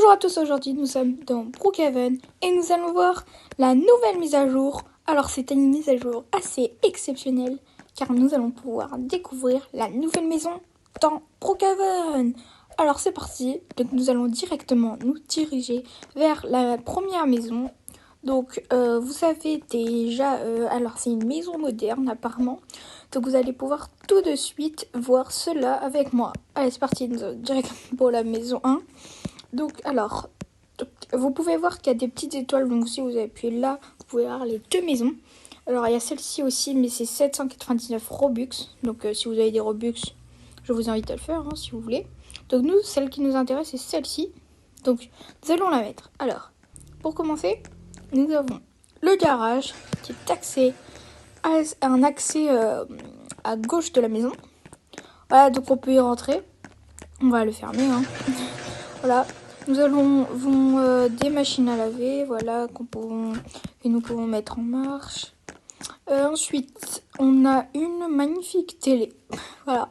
Bonjour à tous, aujourd'hui nous sommes dans Brookhaven et nous allons voir la nouvelle mise à jour. Alors c'est une mise à jour assez exceptionnelle car nous allons pouvoir découvrir la nouvelle maison dans Brookhaven. Alors c'est parti, donc nous allons directement nous diriger vers la première maison. Donc vous savez déjà, alors c'est une maison moderne apparemment. Donc vous allez pouvoir tout de suite voir cela avec moi. Allez c'est parti, nous allons directement pour la maison 1. Donc, alors, vous pouvez voir qu'il y a des petites étoiles. Donc, si vous appuyez là, vous pouvez voir les deux maisons. Alors, il y a celle-ci aussi, mais c'est 799 Robux. Donc, si vous avez des Robux, je vous invite à le faire, si vous voulez. Donc, nous, celle qui nous intéresse, c'est celle-ci. Donc, nous allons la mettre. Alors, pour commencer, nous avons le garage qui est accès à gauche de la maison. Voilà, donc on peut y rentrer. On va le fermer, Voilà, nous avons des machines à laver, voilà, que nous pouvons mettre en marche. Ensuite, on a une magnifique télé, voilà.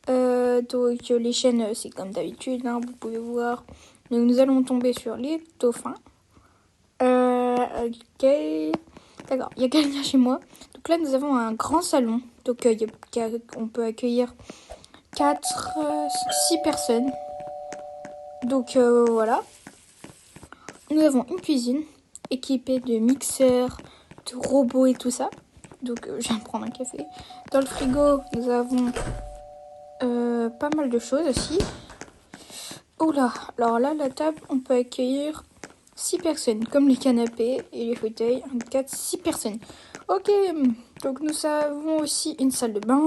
Donc les chaînes, c'est comme d'habitude, vous pouvez voir. Donc, nous allons tomber sur les dauphins. Ok, d'accord, il y a quelqu'un chez moi. Donc là, nous avons un grand salon. Donc on peut accueillir 6 personnes. Donc voilà. Nous avons une cuisine équipée de mixeurs, de robots et tout ça. Donc je viens de prendre un café. Dans le frigo, nous avons pas mal de choses aussi. Oula, alors là, la table, on peut accueillir 6 personnes, comme les canapés et les fauteuils. 6 personnes. Ok, donc nous avons aussi une salle de bain.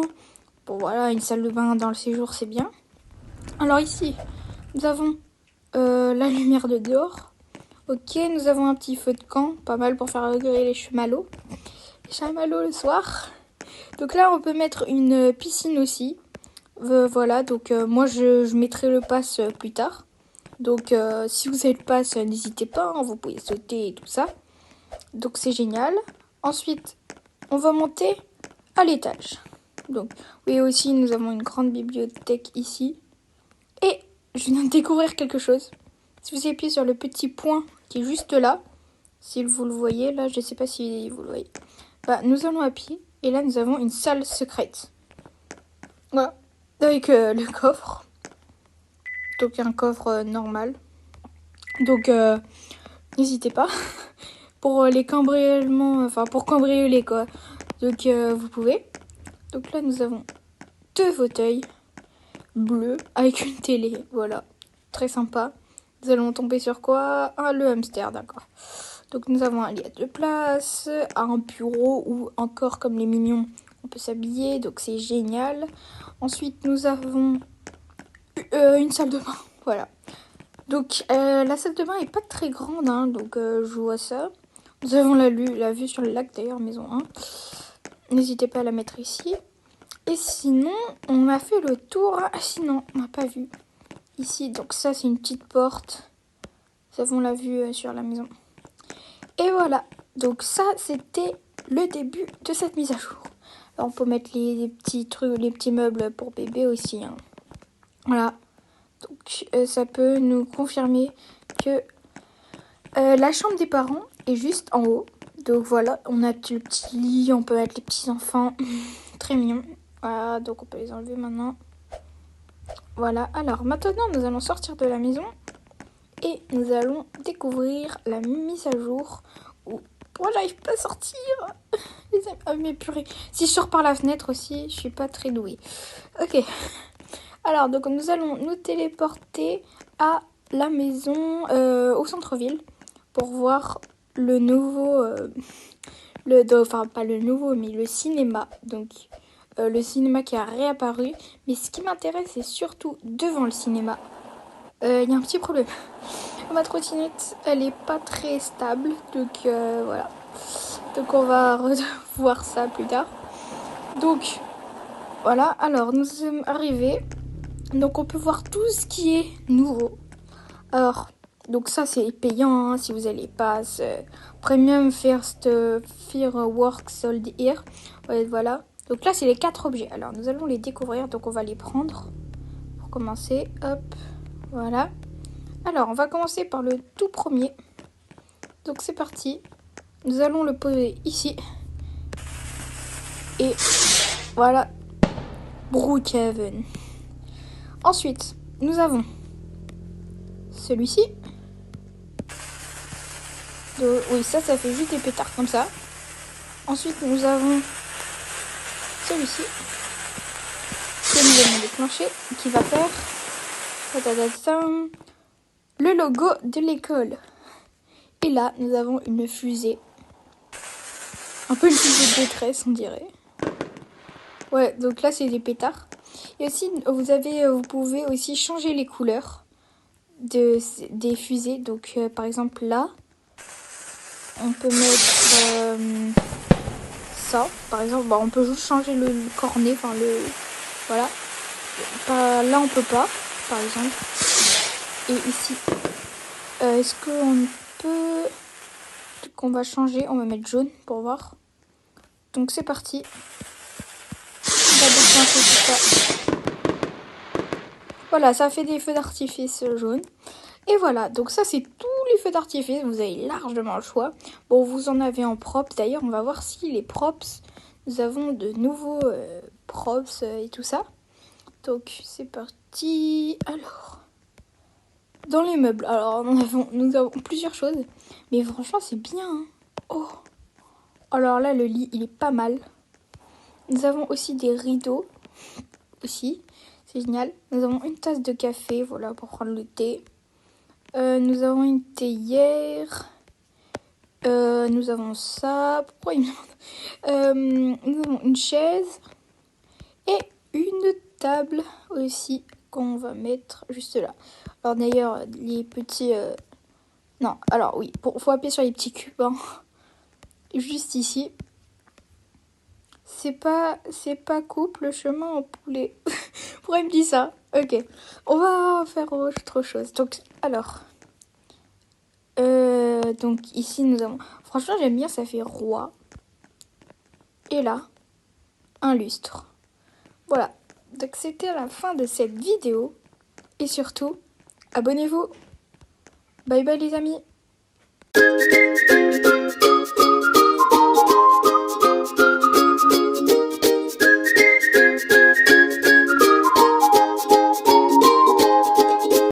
Bon voilà, une salle de bain dans le séjour, c'est bien. Alors ici, nous avons la lumière de dehors. Ok, nous avons un petit feu de camp, pas mal pour faire rigoler les chamallows. Les chamallows le soir. Donc là, on peut mettre une piscine aussi. Voilà, donc moi, je mettrai le pass plus tard. Donc, si vous avez le pass, n'hésitez pas, vous pouvez sauter et tout ça. Donc, c'est génial. Ensuite, on va monter à l'étage. Donc, oui, aussi, nous avons une grande bibliothèque ici. Et je viens de découvrir quelque chose. Si vous appuyez sur le petit point qui est juste là, si vous le voyez, là, je ne sais pas si vous le voyez. Nous allons appuyer et là, nous avons une salle secrète. Voilà, avec le coffre. Donc, un coffre normal. Donc, n'hésitez pas. Pour les cambriolements, pour cambrioler, quoi. Donc, vous pouvez. Donc là, nous avons 2 fauteuils bleus avec une télé. Voilà, très sympa. Nous allons tomber sur quoi? Le hamster, d'accord. Donc nous avons un lit à 2 places, un bureau où encore comme les mignons, on peut s'habiller, donc c'est génial. Ensuite nous avons une salle de bain, voilà. Donc la salle de bain est pas très grande, donc je vois ça. Nous avons la vue sur le lac d'ailleurs, maison 1. N'hésitez pas à la mettre ici. Et sinon, on a fait le tour. Ah sinon, on n'a pas vu. Ici, donc ça c'est une petite porte. Nous avons la vue sur la maison. Et voilà, donc ça c'était le début de cette mise à jour. Alors, on peut mettre les petits trucs, les petits meubles pour bébé aussi. Voilà, donc ça peut nous confirmer que la chambre des parents est juste en haut. Donc voilà, on a le petit lit, on peut mettre les petits enfants. Très mignon. Voilà, donc on peut les enlever maintenant. Voilà, alors maintenant nous allons sortir de la maison. Et nous allons découvrir la mise à jour où moi j'arrive pas à sortir. Mais purée. Si je sors par la fenêtre aussi, je suis pas très douée. Ok. Alors donc nous allons nous téléporter à la maison au centre-ville pour voir le nouveau pas le nouveau mais le cinéma. Donc le cinéma qui a réapparu. Mais ce qui m'intéresse c'est surtout devant le cinéma. Il y a un petit problème. Ma trottinette, elle est pas très stable, donc voilà. Donc on va revoir ça plus tard. Donc voilà, alors nous sommes arrivés. Donc on peut voir tout ce qui est nouveau. Alors, donc ça c'est payant si vous allez pas Premium First Fireworks Sold Here. Ouais, voilà. Donc là c'est les 4 objets. Alors nous allons les découvrir, donc on va les prendre. Pour commencer, hop, voilà. Alors, on va commencer par le tout premier. Donc, c'est parti. Nous allons le poser ici. Et voilà, Brookhaven. Ensuite, nous avons celui-ci. Oui, ça fait juste des pétards comme ça. Ensuite, nous avons celui-ci que nous allons déclencher, qui va faire le logo de l'école. Et là, nous avons une fusée. Un peu une fusée de détresse, on dirait. Ouais, donc là, c'est des pétards. Et aussi, vous pouvez aussi changer les couleurs des fusées. Donc, par exemple, là, on peut mettre ça. Par exemple, on peut juste changer le cornet, enfin le... Voilà. Là, on peut pas, par exemple. Et ici, est-ce qu'on peut... Qu'on va changer, on va mettre jaune pour voir. Donc, c'est parti. On va déclencher tout ça. Voilà, ça fait des feux d'artifice jaunes. Et voilà, donc ça c'est tous les feux d'artifice, vous avez largement le choix. Bon, vous en avez en props, d'ailleurs on va voir si les props, nous avons de nouveaux props et tout ça. Donc c'est parti. Alors, dans les meubles, alors nous avons plusieurs choses, mais franchement c'est bien. Hein. Oh, alors là le lit il est pas mal. Nous avons aussi des rideaux, aussi, c'est génial. Nous avons une tasse de café, voilà, pour prendre le thé. Nous avons une théière. Nous avons ça. Pourquoi il me demande nous avons une chaise. Et une table aussi qu'on va mettre juste là. Alors d'ailleurs, les petits... Non, alors oui, faut appuyer sur les petits cubes. Hein. Juste ici. C'est pas coupe le chemin en poulet. Pourquoi il me dit ça? Ok. On va faire autre chose. Donc, alors... donc ici nous avons... Franchement j'aime bien, ça fait roi. Et là, un lustre. Voilà. Donc c'était la fin de cette vidéo. Et surtout, abonnez-vous. Bye bye les amis.